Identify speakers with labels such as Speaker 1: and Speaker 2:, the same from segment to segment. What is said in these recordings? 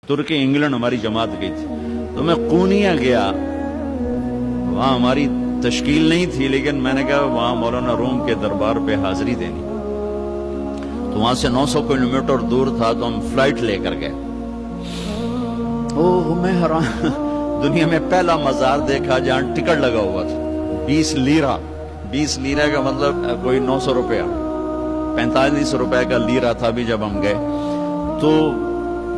Speaker 1: ترکی England ہماری جماعت گئی تھی، تو میں قونیہ گیا، وہاں ہماری تشکیل نہیں تھی، لیکن میں نے کہا وہاں مولانا روم کے دربار پہ حاضری دینی، تو وہاں سے 900 کلومیٹر دور تھا، تو ہم فلائٹ لے کر گئے۔ میں حیران، دنیا میں پہلا مزار دیکھا جہاں ٹکٹ لگا ہوا تھا، 20 لیرہ، 20 لیرہ کا مطلب کوئی 900 روپیہ، 45 روپے کا لیرہ تھا بھی جب ہم گئے۔ تو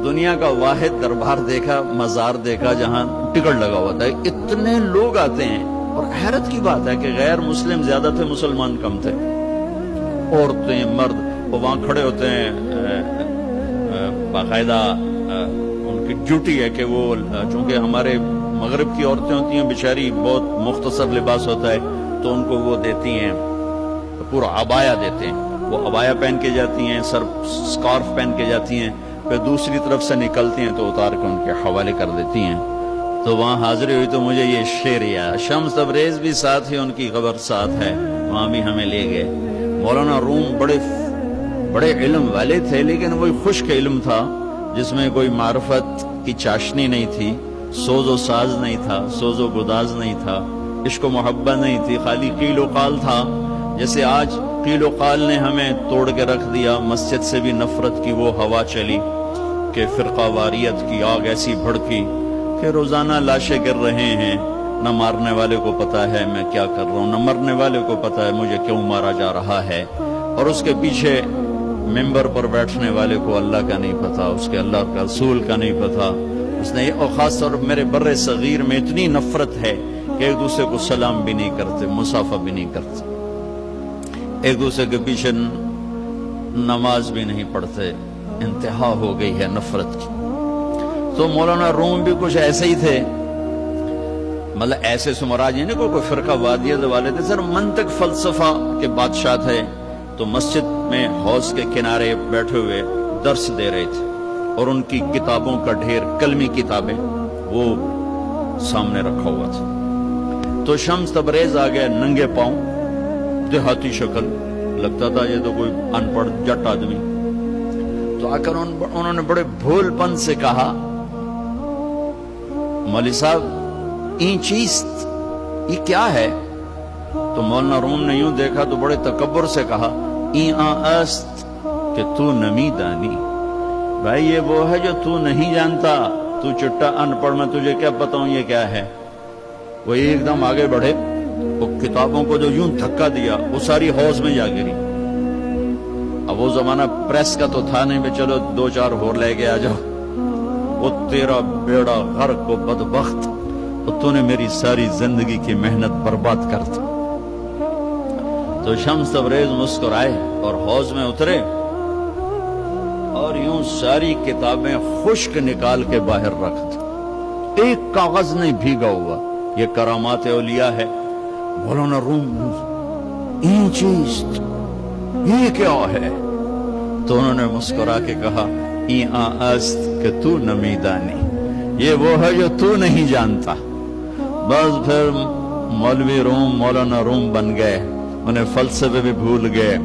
Speaker 1: دنیا کا واحد دربار دیکھا، مزار دیکھا جہاں ٹکٹ لگا ہوا تھا، اتنے لوگ آتے ہیں، اور حیرت کی بات ہے کہ غیر مسلم زیادہ تھے، مسلمان کم تھے، عورتیں مرد، وہ وہاں کھڑے ہوتے ہیں، باقاعدہ ان کی ڈیوٹی ہے کہ وہ، چونکہ ہمارے مغرب کی عورتیں ہوتی ہیں بیچاری، بہت مختصر لباس ہوتا ہے، تو ان کو وہ دیتی ہیں پورا عبایا دیتے ہیں، وہ عبایا پہن کے جاتی ہیں، سر سکارف پہن کے جاتی ہیں، پھر دوسری طرف سے نکلتی ہیں تو اتار کے ان کے حوالے کر دیتی ہیں۔ تو وہاں حاضری ہوئی تو مجھے یہ شعر یاد، شمس تبریز بھی ساتھ ہی، ان کی قبر ساتھ ہے، وہاں بھی ہمیں لے گئے۔ مولانا روم بڑے علم والے تھے، لیکن وہی خشک علم تھا جس میں کوئی معرفت کی چاشنی نہیں تھی، سوز و ساز نہیں تھا، سوز و گداز نہیں تھا، عشق و محبت نہیں تھی، خالی قیل و قال تھا۔ جیسے آج قیل و قال نے ہمیں توڑ کے رکھ دیا، مسجد سے بھی نفرت کی وہ ہوا چلی کہ فرقہ واریت کی آگ ایسی بھڑکی کہ روزانہ لاشیں گر رہے ہیں، نہ مارنے والے کو پتا ہے میں کیا کر رہا ہوں، نہ مرنے والے کو پتا ہے مجھے کیوں مارا جا رہا ہے، اور اس کے پیچھے ممبر پر بیٹھنے والے کو اللہ کا نہیں پتا، اس کے اللہ کا رسول کا نہیں پتا۔ اس نے، اور خاص طور پر میرے بر صغیر میں اتنی نفرت ہے کہ ایک دوسرے کو سلام بھی نہیں کرتے، مصافحہ بھی نہیں کرتے، ایک دوسرے کے پیچھے نماز بھی نہیں پڑھتے، انتہا ہو گئی ہے نفرت کی۔ تو مولانا روم بھی کچھ ایسے ہی تھے، مطلب ایسے سمراج نہیں کوئی فرقہ وادیت والے تھے، سر منطق فلسفہ کے بادشاہ تھے۔ تو مسجد میں حوض کے کنارے بیٹھے ہوئے درس دے رہے تھے، اور ان کی کتابوں کا ڈھیر، کلمی کتابیں وہ سامنے رکھا ہوا تھا۔ تو شمس تبریز آ گئے ننگے پاؤں، دیہاتی شکل، لگتا تھا یہ تو کوئی ان پڑھ جٹ آدمی۔ تو آ کر انہوں نے بڑے بھول پن سے کہا، مولوی صاحب این چیست، یہ کیا ہے؟ تو مولانا روم نے یوں دیکھا تو بڑے تکبر سے کہا، این است کہ تو نمی دانی، بھائی یہ وہ ہے جو تو نہیں جانتا، تو چٹا ان پڑھ، میں تجھے کیا بتاؤں یہ کیا ہے۔ وہ ایک دم آگے بڑھے، وہ کتابوں کو جو یوں دھکا دیا وہ ساری حوض میں جا گری۔ اب وہ زمانہ پریس کا تو تھا نہیں، چلو 2-4 اور لے کے آ جاؤ، وہ تیرا بیڑا غرق و بدبخت، تو نے میری ساری زندگی کی محنت برباد کر دی۔ تو شمس تبریز مسکرائے اور حوض میں اترے، اور یوں ساری کتابیں خشک نکال کے باہر رکھ دی، ایک کاغذ نہیں بھیگا ہوا۔ یہ کرامات اولیاء ہے۔ مولانا روم، این چیز یہ کیا ہے؟ تو انہوں نے مسکرا کے کہا، این است کہ تو نمی دانی، یہ وہ ہے جو تو نہیں جانتا۔ بس پھر مولوی روم مولانا روم بن گئے، انہیں فلسفے بھی بھول گئے،